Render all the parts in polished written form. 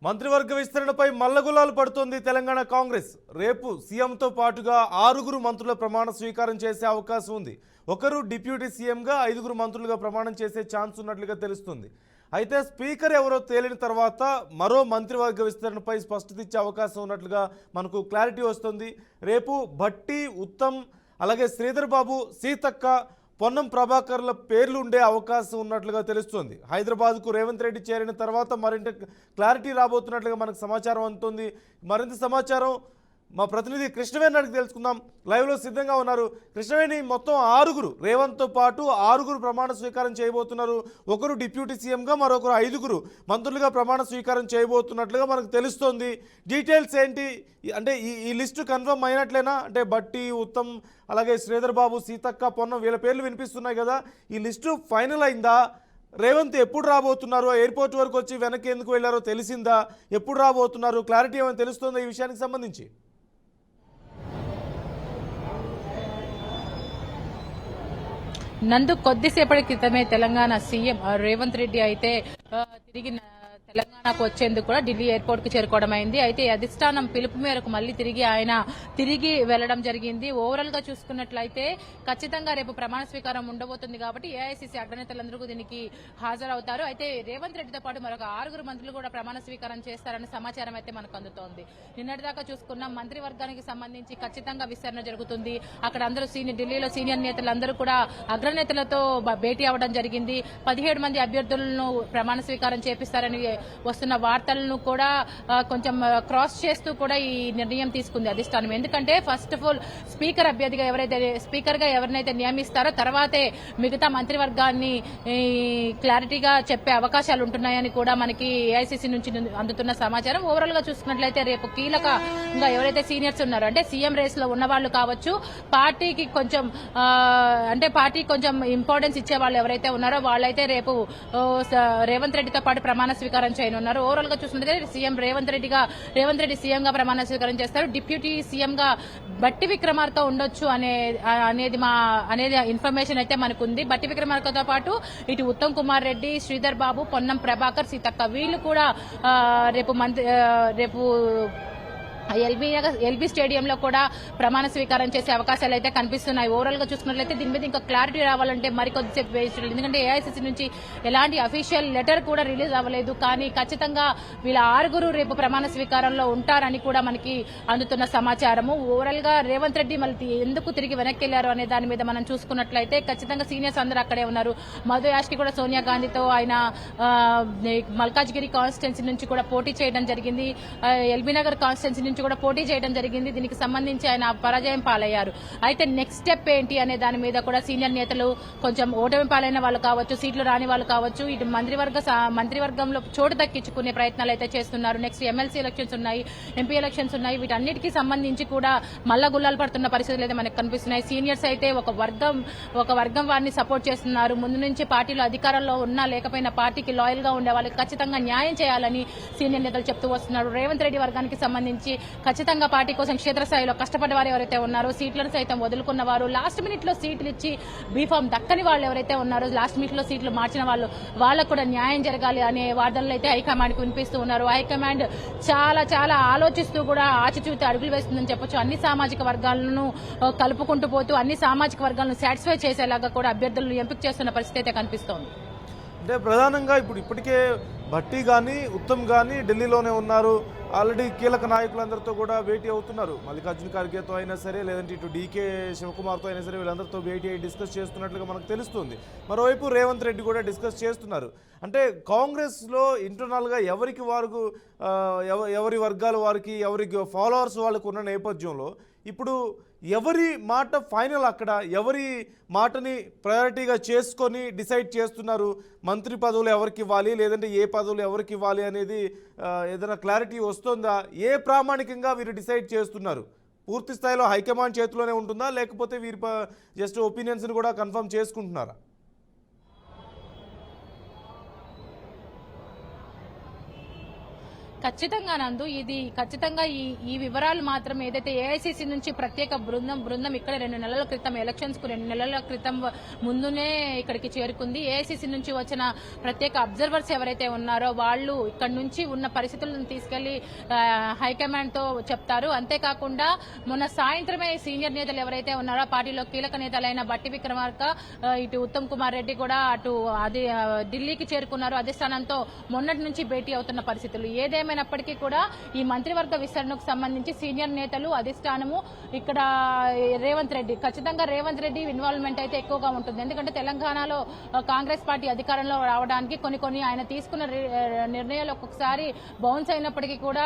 మంత్రివర్గ విస్తరణపై మల్లగులాలు పడుతోంది తెలంగాణ కాంగ్రెస్. రేపు సీఎంతో పాటుగా 6 మంత్రుల ప్రమాణ స్వీకారం చేసే అవకాశం ఉంది. ఒకరు డిప్యూటీ సీఎంగా 5 మంత్రులుగా ప్రమాణం చేసే ఛాన్స్ ఉన్నట్లుగా తెలుస్తుంది. అయితే స్పీకర్ ఎవరో తేలిన తర్వాత మరో మంత్రివర్గ విస్తరణపై స్పష్టత ఇచ్చే అవకాశం ఉన్నట్లుగా మనకు క్లారిటీ వస్తుంది. రేపు భట్టి, ఉత్తమ్, అలాగే శ్రీధర్ బాబు, సీతక్క, పొన్నం ప్రభాకర్ల పేర్లు ఉండే అవకాశం ఉన్నట్లుగా తెలుస్తుంది. హైదరాబాద్కు రేవంత్ రెడ్డి చేరిన తర్వాత మరింత క్లారిటీ రాబోతున్నట్లుగా మనకు సమాచారం అందుతుంది. మరింత సమాచారం మా ప్రతినిధి కృష్ణవేణి అడిగి తెలుసుకుందాం. లైవ్లో సిద్ధంగా ఉన్నారు. కృష్ణవేణి, మొత్తం 6 రేవంత్తో పాటు 6 ప్రమాణ స్వీకారం చేయబోతున్నారు. ఒకరు డిప్యూటీ సీఎంగా, మరొకరు 5 మంత్రులుగా ప్రమాణ స్వీకారం చేయబోతున్నట్లుగా మనకు తెలుస్తోంది. డీటెయిల్స్ ఏంటి? అంటే ఈ లిస్టు కన్ఫర్మ్ అయినట్లేనా? అంటే బట్టి, ఉత్తమ్, అలాగే శ్రీధర్ బాబు, సీతక్క, పొన్నం వీళ్ళ పేర్లు వినిపిస్తున్నాయి కదా. ఈ లిస్టు ఫైనల్ అయిందా? రేవంత్ ఎప్పుడు రాబోతున్నారు? ఎయిర్పోర్ట్ వరకు వచ్చి వెనక్కి ఎందుకు వెళ్ళారో తెలిసిందా? ఎప్పుడు రాబోతున్నారు? క్లారిటీ ఏమైనా తెలుస్తుందా ఈ విషయానికి సంబంధించి? నందు కొద్దిసేపటి క్రితమే తెలంగాణ సీఎం రేవంత్ రెడ్డి అయితే తిరిగి తెలంగాణకు వచ్చేందుకు కూడా ఢిల్లీ ఎయిర్పోర్ట్ కు చేరుకోవడం అయింది. అయితే అధిష్టానం పిలుపు మేరకు మళ్లీ తిరిగి వెళ్లడం జరిగింది. ఓవరాల్ గా చూసుకున్నట్లయితే ఖచ్చితంగా రేపు ప్రమాణ స్వీకారం ఉండబోతుంది కాబట్టి ఏఐసీసీ అగ్రనేతలందరూ దీనికి హాజరవుతారు. అయితే రేవంత్ రెడ్డితో పాటు మరొక 6 మంత్రులు కూడా ప్రమాణ స్వీకారం చేస్తారన్న సమాచారం అయితే మనకు అందుతోంది. నిన్నటిదాకా చూసుకున్న మంత్రివర్గానికి సంబంధించి ఖచ్చితంగా విస్తరణ జరుగుతుంది. అక్కడ అందరూ ఢిల్లీలో సీనియర్ నేతలందరూ కూడా అగ్రనేతలతో భేటీ అవ్వడం జరిగింది. 17 మంది అభ్యర్థులను ప్రమాణ స్వీకారం చేపిస్తారని వస్తున్న వార్తలను కూడా కొంచెం క్రాస్ చేస్తూ కూడా ఈ నిర్ణయం తీసుకుంది అధిష్టానం. ఎందుకంటే ఫస్ట్ ఆఫ్ ఆల్ స్పీకర్ గా ఎవరినైతే నియమిస్తారో తర్వాతే మిగతా మంత్రివర్గాన్ని క్లారిటీగా చెప్పే అవకాశాలు ఉంటున్నాయని కూడా మనకి ఏఐసీసీ నుంచి అందుతున్న సమాచారం. ఓవరాల్ గా చూసుకున్నట్లయితే రేపు కీలకంగా ఎవరైతే సీనియర్స్ ఉన్నారో, అంటే సీఎం రేస్ లో ఉన్న వాళ్ళు కావచ్చు, పార్టీకి కొంచెం ఇంపార్టెన్స్ ఇచ్చే వాళ్ళు ఎవరైతే ఉన్నారో వాళ్ళైతే రేపు రేవంత్ రెడ్డితో పాటు ప్రమాణ స్వీకారం చేయనున్నారు. ఓవరాల్ గా చూసుకుంటే రేవంత్ రెడ్డి సీఎం గా ప్రమాణ స్వీకారం చేస్తారు. డిప్యూటీ సీఎం గా బట్టి విక్రమార్క ఉండొచ్చు అనేది ఇన్ఫర్మేషన్ అయితే మనకుంది. బట్టి విక్రమార్కతో పాటు ఇటు ఉత్తమ్ కుమార్ రెడ్డి, శ్రీధర్ బాబు, పొన్నం ప్రభాకర్, సీతక్క వీళ్ళు కూడా రేపు ఎల్బీ స్టేడియంలో కూడా ప్రమాణ స్వీకారం చేసే అవకాశాలు అయితే కనిపిస్తున్నాయి. ఓవరాల్ గా చూసుకున్నట్లయితే దీని మీద ఇంకా క్లారిటీ రావాలంటే మరికొద్దిసేపు వేస్ట్. ఎందుకంటే ఏఐసీసీ నుంచి ఎలాంటి అఫీషియల్ లెటర్ కూడా రిలీజ్ అవ్వలేదు. కానీ ఖచ్చితంగా వీళ్ళ 6 రేపు ప్రమాణ స్వీకారంలో ఉంటారని కూడా మనకి అందుతున్న సమాచారము. ఓవరాల్ గా రేవంత్ రెడ్డి మళ్ళీ ఎందుకు తిరిగి వెనక్కి వెళ్లారు అనే దాని మీద మనం చూసుకున్నట్లయితే ఖచ్చితంగా సీనియర్స్ అందరూ అక్కడే ఉన్నారు. మధు యాష్కి కూడా సోనియా గాంధీతో ఆయన మల్కాజ్గిరి కాన్స్టిట్యున్సీ నుంచి కూడా పోటీ చేయడం జరిగింది. ఎల్బీ నగర్ కాన్స్టిట్యున్సీ నుంచి కూడా పోటీ చేయడం జరిగింది. దీనికి సంబంధించి ఆయన పరాజయం పాలయ్యారు. అయితే నెక్స్ట్ స్టెప్ ఏంటి అనే దాని మీద కూడా సీనియర్ నేతలు కొంచెం ఓటమి పాలైన వాళ్ళు కావచ్చు, సీట్లు రాని వాళ్ళు కావచ్చు, ఇటు మంత్రివర్గంలో చోటు దక్కించుకునే ప్రయత్నాలు అయితే చేస్తున్నారు. నెక్స్ట్ ఎమ్మెల్సీ ఎలక్షన్స్ ఉన్నాయి, ఎంపీ ఎలక్షన్స్ ఉన్నాయి. వీటన్నిటికీ సంబంధించి కూడా మల్ల గుల్లాలు పడుతున్న పరిస్థితులు అయితే మనకు కనిపిస్తున్నాయి. సీనియర్స్ అయితే ఒక వర్గం వారిని సపోర్ట్ చేస్తున్నారు. ముందు నుంచి పార్టీలో అధికారంలో ఉన్నా లేకపోయినా పార్టీకి లాయల్ గా ఉండే వాళ్ళకి ఖచ్చితంగా న్యాయం చేయాలని సీనియర్ నేతలు చెప్తూ వస్తున్నారు. రేవంత్ రెడ్డి వర్గానికి సంబంధించి ఖచ్చితంగా పార్టీ కోసం క్షేత్రస్థాయిలో కష్టపడ్డ వారు ఎవరైతే ఉన్నారో, సీట్లను సైతం వదులుకున్న వారు, లాస్ట్ మినిట్ లో సీట్లు ఇచ్చి బీఫామ్ దక్కని వాళ్ళు ఎవరైతే ఉన్నారో, లాస్ట్ మినిట్ లో సీట్లు మార్చిన వాళ్ళకు కూడా న్యాయం జరగాలి అనే వాదనలు అయితే హైకమాండ్ కు వినిపిస్తూ ఉన్నారు. హైకమాండ్ చాలా చాలా ఆలోచిస్తూ కూడా ఆచితూచి అడుగులు వేస్తుందని చెప్పొచ్చు. అన్ని సామాజిక వర్గాలను కలుపుకుంటూ పోతూ అన్ని సామాజిక వర్గాలను సాటిస్ఫై చేసేలాగా కూడా అభ్యర్థులను ఎంపిక చేస్తున్న పరిస్థితి అయితే కనిపిస్తోంది. అంటే ప్రధానంగా ఇప్పటికే భట్టి కానీ, ఉత్తమ్ కానీ ఢిల్లీలోనే ఉన్నారు. ఆల్రెడీ కీలక నాయకులందరితో కూడా భేటీ అవుతున్నారు. మల్లికార్జున ఖర్గేతో అయినా సరే, లేదంటే ఇటు డీకే శివకుమార్తో అయినా సరే, వీళ్ళందరితో భేటీ అయ్యి డిస్కస్ చేస్తున్నట్లుగా మనకు తెలుస్తుంది. మరోవైపు రేవంత్ రెడ్డి కూడా డిస్కస్ చేస్తున్నారు. అంటే కాంగ్రెస్లో ఇంటర్నల్గా ఎవరి వర్గాల వారికి, ఎవరికి ఫాలోవర్స్ వాళ్ళకు ఉన్న నేపథ్యంలో ఇప్పుడు ఎవరి మాట ఫైనల్, అక్కడ ఎవరి మాటని ప్రయారిటీగా చేసుకొని డిసైడ్ చేస్తున్నారు? మంత్రి పదవులు ఎవరికి ఇవ్వాలి, లేదంటే ఏ పదవులు ఎవరికి ఇవ్వాలి అనేది ఏదైనా క్లారిటీ వస్తుందా? ఏ ప్రామాణికంగా వీరు డిసైడ్ చేస్తున్నారు? పూర్తి స్థాయిలో హైకమాండ్ చేతిలోనే ఉంటుందా, లేకపోతే వీరి జస్ట్ ఒపీనియన్స్ని కూడా కన్ఫర్మ్ చేసుకుంటున్నారా? ఖచ్చితంగా నందు, ఇది ఖచ్చితంగా ఈ వివరాలు మాత్రం ఏదైతే ఏఐసీసీ నుంచి ప్రత్యేక బృందం ఇక్కడ 2 నెలల క్రితం ఎలక్షన్స్ కు 2 నెలల క్రితం ముందునే ఇక్కడికి చేరుకుంది. ఏఐసీసీ నుంచి వచ్చిన ప్రత్యేక అబ్జర్వర్స్ ఎవరైతే ఉన్నారో వాళ్ళు ఇక్కడ నుంచి ఉన్న పరిస్థితులను తీసుకెళ్లి హైకమాండ్ తో చెప్తారు. అంతేకాకుండా మొన్న సాయంత్రమే సీనియర్ నేతలు ఎవరైతే ఉన్నారో పార్టీలో కీలక నేతలైన బట్టి విక్రమార్క, ఇటు ఉత్తమ్ కుమార్ రెడ్డి కూడా అటు ఢిల్లీకి చేరుకున్నారు. అధిష్టానంతో మొన్నటి నుంచి భేటీ అవుతున్న పరిస్థితులు. ఏదేమైనప్పటికీ కూడా ఈ మంత్రివర్గ విస్తరణకు సంబంధించి సీనియర్ నేతలు, అధిష్టానము, ఇక్కడ ఖచ్చితంగా రేవంత్ రెడ్డి ఇన్వాల్వ్మెంట్ అయితే ఎక్కువగా ఉంటుంది. ఎందుకంటే తెలంగాణలో కాంగ్రెస్ పార్టీ అధికారంలో రావడానికి కొన్ని ఆయన తీసుకున్న నిర్ణయాలు ఒక్కొక్కసారి బౌన్స్ అయినప్పటికీ కూడా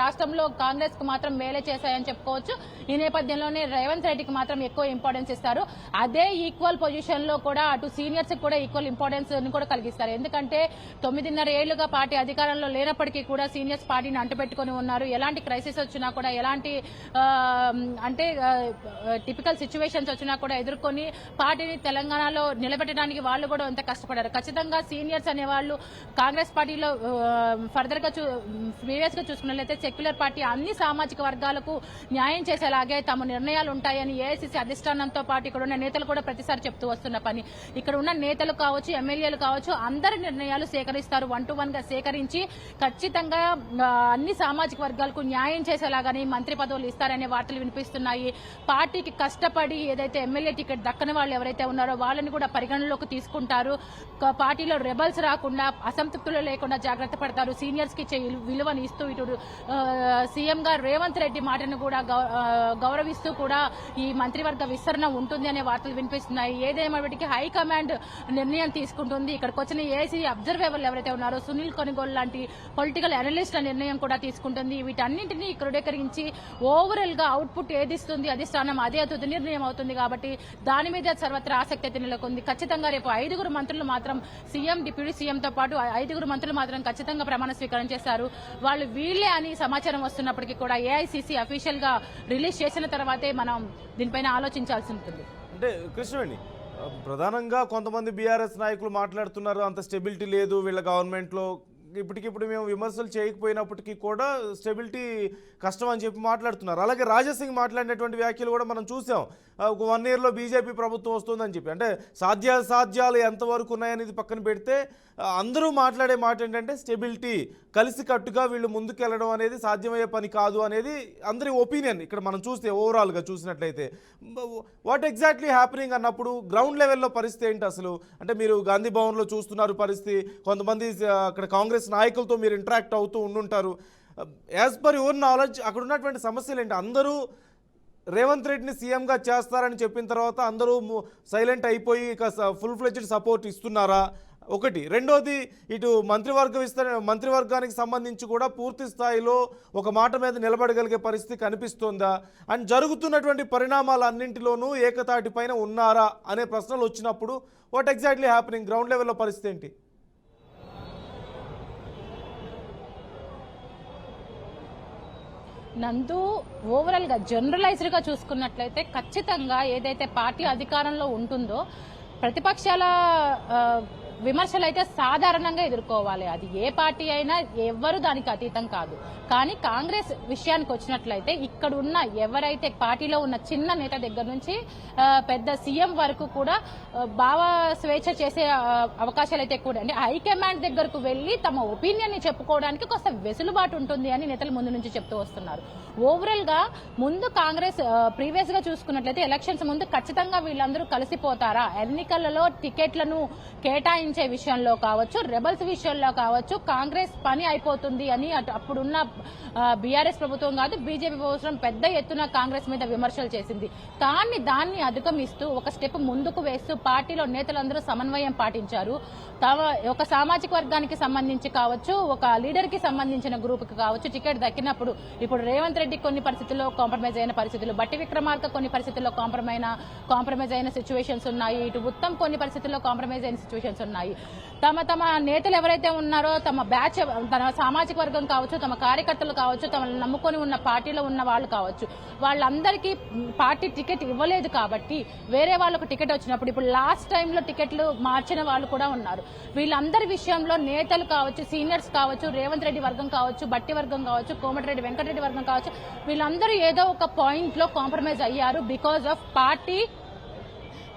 రాష్ట్రంలో కాంగ్రెస్ కు మాత్రం మేలే చేశాయని చెప్పుకోవచ్చు. ఈ నేపథ్యంలోనే రేవంత్ రెడ్డికి మాత్రం ఎక్కువ ఇంపార్టెన్స్ ఇస్తారు. అదే ఈక్వల్ పొజిషన్ లో కూడా అటు సీనియర్స్ కూడా ఈక్వల్ ఇంపార్టెన్స్ కూడా కలిగిస్తారు. ఎందుకంటే 9.5 ఏళ్లుగా పార్టీ అధికారంలో లేనప్పటికీ కూడా సీనియర్స్ పార్టీని అంటుపెట్టుకుని ఉన్నారు. ఎలాంటి క్రైసిస్ వచ్చినా కూడా, ఎలాంటి టిపికల్ సిచ్యువేషన్స్ వచ్చినా కూడా ఎదుర్కొని పార్టీని తెలంగాణలో నిలబెట్టడానికి వాళ్ళు కూడా ఎంత కష్టపడారు. ఖచ్చితంగా సీనియర్స్ అనేవాళ్ళు కాంగ్రెస్ పార్టీలో ఫర్దర్ గా ప్రీవియస్ గా చూసుకున్నట్లయితే సెక్యులర్ పార్టీ అన్ని సామాజిక వర్గాలకు న్యాయం చేసేలాగే తమ నిర్ణయాలు ఉంటాయని ఏఐసీసీ అధిష్టానంతో పాటు ఇక్కడ ఉన్న నేతలు కూడా ప్రతిసారి చెప్తూ వస్తున్న పని. ఇక్కడ ఉన్న నేతలు కావచ్చు, ఎమ్మెల్యేలు కావచ్చు, అందరి నిర్ణయాలు సేకరిస్తారు. 1 to 1 గా సేకరించి ఖచ్చితంగా అన్ని సామాజిక వర్గాలకు న్యాయం చేసేలాగానే మంత్రి పదవులు ఇస్తారనే వార్తలు వినిపిస్తున్నాయి. పార్టీకి కష్టపడి ఏదైతే ఎమ్మెల్యే టికెట్ దక్కని వాళ్ళు ఎవరైతే ఉన్నారో వాళ్ళని కూడా పరిగణనలోకి తీసుకుంటారు. పార్టీలో రెబల్స్ రాకుండా, అసంతృప్తులు లేకుండా జాగ్రత్త పడతారు. సీనియర్స్ కి విలువను ఇస్తూ ఇటు సీఎం గా రేవంత్ రెడ్డి మాటను కూడా గౌరవిస్తూ కూడా ఈ మంత్రివర్గ విస్తరణ ఉంటుంది అనే వార్తలు వినిపిస్తున్నాయి. ఏదేమైనప్పటికీ హైకమాండ్ నిర్ణయం తీసుకుంటుంది. ఇక్కడికి వచ్చిన ఏఐసీ అబ్జర్వేవర్లు ఎవరైతే ఉన్నారో సునీల్ కొనుగోలు లాంటి పొలిటికల్ అనలిస్టుల నిర్ణయం కూడా తీసుకుంటుంది. వీటన్నింటినీ క్రోడీకరించి ఓవరాల్ గా అవుట్పుట్ ఏదిస్తుంది అధిష్టానం అదే తుది నిర్ణయం అవుతుంది. కాబట్టి దాని మీద సర్వత్రా ఆసక్తి అయితే నెలకొంది. ఖచ్చితంగా రేపు 5 మంత్రులు మాత్రం సీఎం, డిప్యూటీ సీఎంతో పాటు 5 మంత్రులు మాత్రం ఖచ్చితంగా ప్రమాణ స్వీకారం చేశారు. వాళ్ళు వీళ్లే అని సమాచారం వస్తున్నప్పటికీ కూడా ఏఐసీసీ అఫీషియల్ గా రిలీజ్ చేసిన తర్వాతే మనం దీనిపైన ఆలోచించాల్సి ఉంటుంది. అంటే కృష్ణవేణి, ప్రధానంగా కొంతమంది బీఆర్ఎస్ నాయకులు మాట్లాడుతున్నారు, అంత స్టెబిలిటీ లేదు వీళ్ళ గవర్నమెంట్లో, ఇప్పటికిప్పుడు మేము విమర్శలు చేయకపోయినప్పటికీ కూడా స్టెబిలిటీ కష్టం అని చెప్పి మాట్లాడుతున్నారు. అలాగే రాజాసింగ్ మాట్లాడినటువంటి వ్యాఖ్యలు కూడా మనం చూసాం. 1 yearలో బీజేపీ ప్రభుత్వం వస్తుందని చెప్పి. అంటే సాధ్యాలు ఎంతవరకు ఉన్నాయనేది పక్కన పెడితే అందరూ మాట్లాడే మాట ఏంటంటే స్టెబిలిటీ, కలిసికట్టుగా వీళ్ళు ముందుకెళ్లడం అనేది సాధ్యమయ్యే పని కాదు అనేది అందరి ఒపీనియన్. ఇక్కడ మనం చూస్తే ఓవరాల్గా చూసినట్లయితే వాట్ ఎగ్జాక్ట్లీ హ్యాపెనింగ్ అన్నప్పుడు గ్రౌండ్ లెవెల్లో పరిస్థితి ఏంటి అసలు? అంటే మీరు గాంధీ భవన్లో చూస్తున్నారు పరిస్థితి, కొంతమంది అక్కడ కాంగ్రెస్ నాయకులతో మీరు ఇంటరాక్ట్ అవుతూ ఉండుంటారు. యాజ్ పర్ యువర్ నాలెడ్జ్ అక్కడ ఉన్నటువంటి సమస్యలు ఏంటి? అందరూ రేవంత్ రెడ్డిని సీఎంగా చేస్తారని చెప్పిన తర్వాత అందరూ సైలెంట్ అయిపోయి ఇక ఫుల్ ఫ్లెడ్జ్డ్ సపోర్ట్ ఇస్తున్నారా? ఒకటి. రెండోది, ఇటు మంత్రివర్గానికి సంబంధించి కూడా పూర్తి స్థాయిలో ఒక మాట మీద నిలబడగలిగే పరిస్థితి కనిపిస్తోందా? అండ్ జరుగుతున్నటువంటి పరిణామాలన్నింటిలోనూ ఏకతాటి పైన ఉన్నారా అనే ప్రశ్నలు వచ్చినప్పుడు వాట్ ఎగ్జాక్ట్లీ హ్యాపెనింగ్ గ్రౌండ్ లెవెల్లో పరిస్థితి ఏంటి? నందు, ఓవరాల్ గా జనరలైజ్డ్ గా చూసుకున్నట్లయితే ఖచ్చితంగా ఏదైతే పార్టీ అధికారంలో ఉంటుందో ప్రతిపక్షాల విమర్శలు అయితే సాధారణంగా ఎదుర్కోవాలి. అది ఏ పార్టీ అయినా ఎవ్వరు దానికి అతీతం కాదు. కానీ కాంగ్రెస్ విషయానికి వచ్చినట్లయితే ఇక్కడ ఉన్న ఎవరైతే పార్టీలో ఉన్న చిన్న నేత దగ్గర నుంచి పెద్ద సీఎం వరకు కూడా భావ స్వేచ్ఛ చేసే అవకాశాలు అయితే ఎక్కువ. అంటే హైకమాండ్ దగ్గరకు వెళ్లి తమ ఒపీనియన్ ని చెప్పుకోవడానికి కొంత వెసులుబాటు ఉంటుంది అని నేతలు ముందు నుంచి చెప్తూ వస్తున్నారు. ఓవరాల్ గా ముందు కాంగ్రెస్ ప్రీవియస్ గా చూసుకున్నట్లయితే ఎలక్షన్స్ ముందు ఖచ్చితంగా వీళ్ళందరూ కలిసిపోతారా, ఎన్నికలలో టికెట్లను కేటాయించే విషయంలో కావచ్చు, రెబల్స్ విషయంలో కావచ్చు, కాంగ్రెస్ పని అయిపోతుంది అని అప్పుడున్న బీఆర్ఎస్ ప్రభుత్వం కాదు బీజేపీ ప్రభుత్వం పెద్ద ఎత్తున కాంగ్రెస్ మీద విమర్శలు చేసింది. కానీ దాన్ని అధిగమిస్తూ ఒక స్టెప్ ముందుకు వేస్తూ పార్టీలో నేతలందరూ సమన్వయం పాటించారు. ఒక సామాజిక వర్గానికి సంబంధించి కావచ్చు, ఒక లీడర్ కి సంబంధించిన గ్రూప్ కి కావచ్చు టికెట్ దక్కినప్పుడు ఇప్పుడు రేవంత్ రెడ్డి కొన్ని పరిస్థితుల్లో కాంప్రమైజ్ అయిన పరిస్థితులు, బట్టి విక్రమార్క కొన్ని పరిస్థితుల్లో కాంప్రమైజ్ అయిన సిచ్యువేషన్స్ ఉన్నాయి, ఇటు ఉత్తమ్ కొన్ని పరిస్థితుల్లో కాంప్రమైజ్ అయిన సిచ్యువేషన్స్ ఉన్నాయి. ఉన్నాయి. తమ నేతలు ఎవరైతే ఉన్నారో తమ బ్యాచ్, తన సామాజిక వర్గం కావచ్చు, తమ కార్యకర్తలు కావచ్చు, తమను నమ్ముకొని ఉన్న పార్టీలో ఉన్న వాళ్ళు కావచ్చు, వాళ్ళందరికీ పార్టీ టికెట్ ఇవ్వలేదు కాబట్టి వేరే వాళ్ళకు టికెట్ వచ్చినప్పుడు ఇప్పుడు లాస్ట్ టైంలో టికెట్లు మార్చిన వాళ్ళు కూడా ఉన్నారు. వీళ్ళందరి విషయంలో నేతలు కావచ్చు, సీనియర్స్ కావచ్చు, రేవంత్ రెడ్డి వర్గం కావచ్చు, బట్టి వర్గం కావచ్చు, కోమటిరెడ్డి వెంకటరెడ్డి వర్గం కావచ్చు, వీళ్ళందరూ ఏదో ఒక పాయింట్ లో కాంప్రమైజ్ అయ్యారు. బికాజ్ ఆఫ్ పార్టీ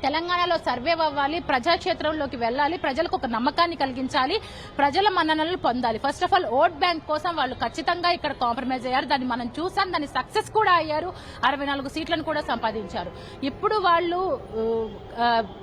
తెలంగాణలో సర్వే అవ్వాలి, ప్రజాక్షేత్రంలోకి వెళ్ళాలి, ప్రజలకు ఒక నమ్మకాన్ని కలిగించాలి, ప్రజల మన్ననలు పొందాలి. First of all vote bank కోసం వాళ్ళు ఖచ్చితంగా ఇక్కడ కాంప్రమైజ్ అయ్యారు. దాన్ని మనం చూసాం, దాన్ని సక్సెస్ కూడా అయ్యారు. 64 సీట్లను కూడా సంపాదించారు. ఇప్పుడు వాళ్ళు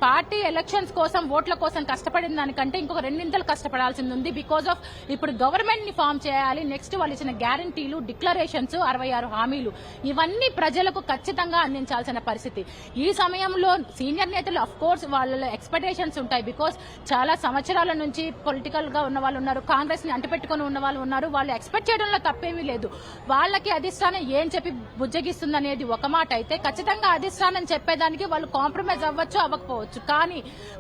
పార్టీ ఎలక్షన్స్ కోసం, ఓట్ల కోసం కష్టపడిన దానికంటే ఇంకొక 2 ఇంతలు కష్టపడాల్సింది ఉంది. బికాజ్ ఆఫ్ ఇప్పుడు గవర్నమెంట్ ని ఫామ్ చేయాలి. నెక్స్ట్ వాళ్ళు ఇచ్చిన గ్యారంటీలు, డిక్లరేషన్స్, 66 హామీలు, ఇవన్నీ ప్రజలకు ఖచ్చితంగా అందించాల్సిన పరిస్థితి. ఈ సమయంలో సీనియర్ నేతలు అఫ్ కోర్స్ వాళ్ళ ఎక్స్పెక్టేషన్స్ ఉంటాయి. బికాస్ చాలా సంవత్సరాల నుంచి పొలిటికల్ గా ఉన్న వాళ్ళు ఉన్నారు, కాంగ్రెస్ ని అంటిపెట్టుకుని ఉన్న వాళ్ళు ఉన్నారు. వాళ్ళు ఎక్స్పెక్ట్ చేయడంలో తప్పేమీ లేదు. వాళ్ళకి అధిష్టానం ఏం చెప్పి బుజ్జగిస్తుంది అనేది ఒక మాట అయితే, ఖచ్చితంగా అధిష్టానం చెప్పేదానికి వాళ్ళు కాంప్రమైజ్ అవ్వచ్చు, అవ్వకపోవచ్చు. కానీ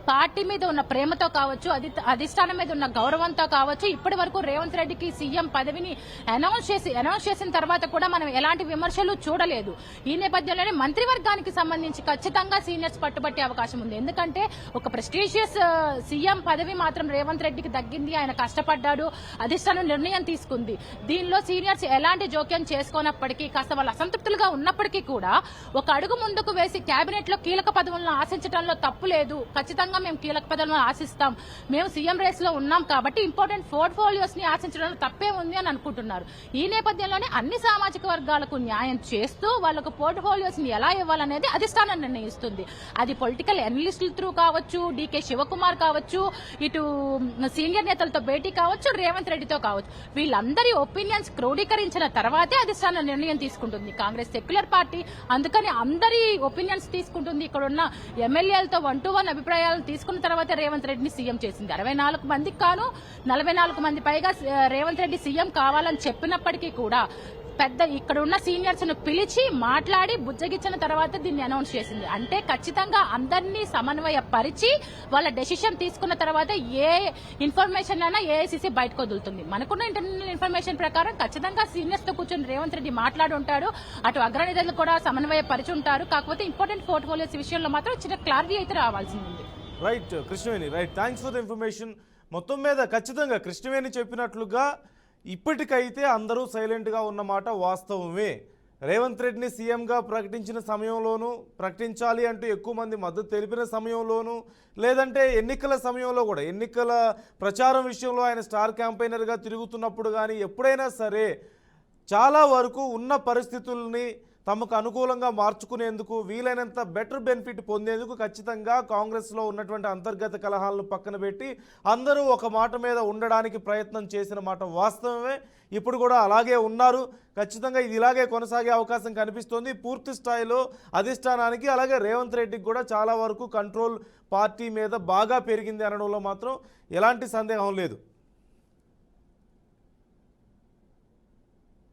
పార్టీ మీద ఉన్న ప్రేమతో కావచ్చు, అధిష్టానం మీద ఉన్న గౌరవంతో కావచ్చు, ఇప్పటి వరకు రేవంత్ రెడ్డికి సీఎం పదవిని అనౌన్స్ చేసిన తర్వాత కూడా మనం ఎలాంటి విమర్శలు చూడలేదు. ఈ నేపథ్యంలోనే మంత్రివర్గానికి సంబంధించి ఖచ్చితంగా సీనియర్స్ పట్టుబట్టే అవకాశం ఉంది. ఎందుకంటే ఒక ప్రెస్టీషియస్ సీఎం పదవి మాత్రం రేవంత్ రెడ్డికి దక్కింది. ఆయన కష్టపడ్డాడు, అధిష్టానం నిర్ణయం తీసుకుంది. దీనిలో సీనియర్స్ ఎలాంటి జోక్యం చేసుకోనప్పటికీ, కాస్త వాళ్ళు అసంతృప్తులుగా ఉన్నప్పటికీ కూడా ఒక అడుగు ముందుకు వేసి కేబినెట్ లో కీలక పదవులను ఆశించడంలో తప్పు లేదు. ఖచ్చితంగా మేము కీలక పదవులను ఆశిస్తాం, మేము సీఎం రేస్ లో ఉన్నాం కాబట్టి ఇంపార్టెంట్ పోర్ట్ఫోలియోస్ ని ఆశించడంలో తప్పే ఉంది అని అనుకుంటున్నారు. ఈ నేపథ్యంలోనే అన్ని సామాజిక వర్గాలకు న్యాయం చేస్తూ వాళ్ళకు పోర్ట్ఫోలియోస్ ని ఎలా ఇవ్వాలనేది అధిష్టానం నిర్ణయిస్తుంది. అది పొలిటికల్ అనలిస్టుల త్రూ కావచ్చు, డీకే శివకుమార్ కావచ్చు, ఇటు సీనియర్ నేతలతో భేటీ కావచ్చు, రేవంత్ రెడ్డితో కావచ్చు, వీళ్ళందరి ఒపీనియన్స్ క్రోడీకరించిన తర్వాతే అధిష్టానం నిర్ణయం తీసుకుంటుంది. కాంగ్రెస్ సెక్యులర్ పార్టీ, అందుకని అందరి ఒపీనియన్స్ తీసుకుంటుంది. ఇక్కడ ఉన్న ఎమ్మెల్యేలతో 1-to-1 అభిప్రాయాలను తీసుకున్న తర్వాతే రేవంత్ రెడ్డిని సీఎం చేసింది. 64 మందికి కాను 44 మంది పైగా రేవంత్ రెడ్డి సీఎం కావాలని చెప్పినప్పటికీ కూడా ఇక్కడ ఉన్న సీనియర్స్ ను పిలిచి మాట్లాడి బుజ్జగిచ్చిన తర్వాత దీన్ని అనౌన్స్ చేసింది. అంటే ఖచ్చితంగా అందరినీ సమన్వయపరిచి వాళ్ళ డెసిషన్ తీసుకున్న తర్వాత ఏ ఇన్ఫర్మేషన్ అయినా ఏఐసీసీ బయటకు వదులుతుంది. మనకున్న ఇంటర్నల్ ఇన్ఫర్మేషన్ ప్రకారం ఖచ్చితంగా సీనియర్స్ తో కూర్చొని రేవంత్ రెడ్డి మాట్లాడి ఉంటాడు. అటు అగ్రనేతలు కూడా సమన్వయపరిచి ఉంటారు. కాకపోతే ఇంపార్టెంట్ పోర్ట్ఫోలియోస్ విషయంలో మాత్రం చిన్న క్లారిటీ అయితే రావాల్సింది ఉంది. Right Krishnaveni, right, thanks for the information. మొత్తం మీద ఖచ్చితంగా కృష్ణవేణి చెప్పినట్లుగా ఇప్పటికైతే అందరూ సైలెంట్గా ఉన్నమాట వాస్తవమే. రేవంత్ రెడ్డిని సీఎంగా ప్రకటించిన సమయంలోనూ, ప్రకటించాలి అంటూ ఎక్కువ మంది మద్దతు తెలిపిన సమయంలోనూ, లేదంటే ఎన్నికల సమయంలో కూడా, ఎన్నికల ప్రచారం విషయంలో ఆయన స్టార్ క్యాంపెయినర్గా తిరుగుతున్నప్పుడు కానీ ఎప్పుడైనా సరే చాలా వరకు ఉన్న పరిస్థితుల్ని తమకు అనుకూలంగా మార్చుకునేందుకు, వీలైనంత బెటర్ బెనిఫిట్ పొందేందుకు ఖచ్చితంగా కాంగ్రెస్లో ఉన్నటువంటి అంతర్గత కలహాలను పక్కన పెట్టి అందరూ ఒక మాట మీద ఉండడానికి ప్రయత్నం చేసిన మాట వాస్తవమే. ఇప్పుడు కూడా అలాగే ఉన్నారు. ఖచ్చితంగా ఇది ఇలాగే కొనసాగే అవకాశం కనిపిస్తోంది. పూర్తి స్థాయిలో అధిష్టానానికి, అలాగే రేవంత్ రెడ్డికి కూడా చాలా వరకు కంట్రోల్ పార్టీ మీద బాగా పెరిగింది అనడంలో మాత్రం ఎలాంటి సందేహం లేదు.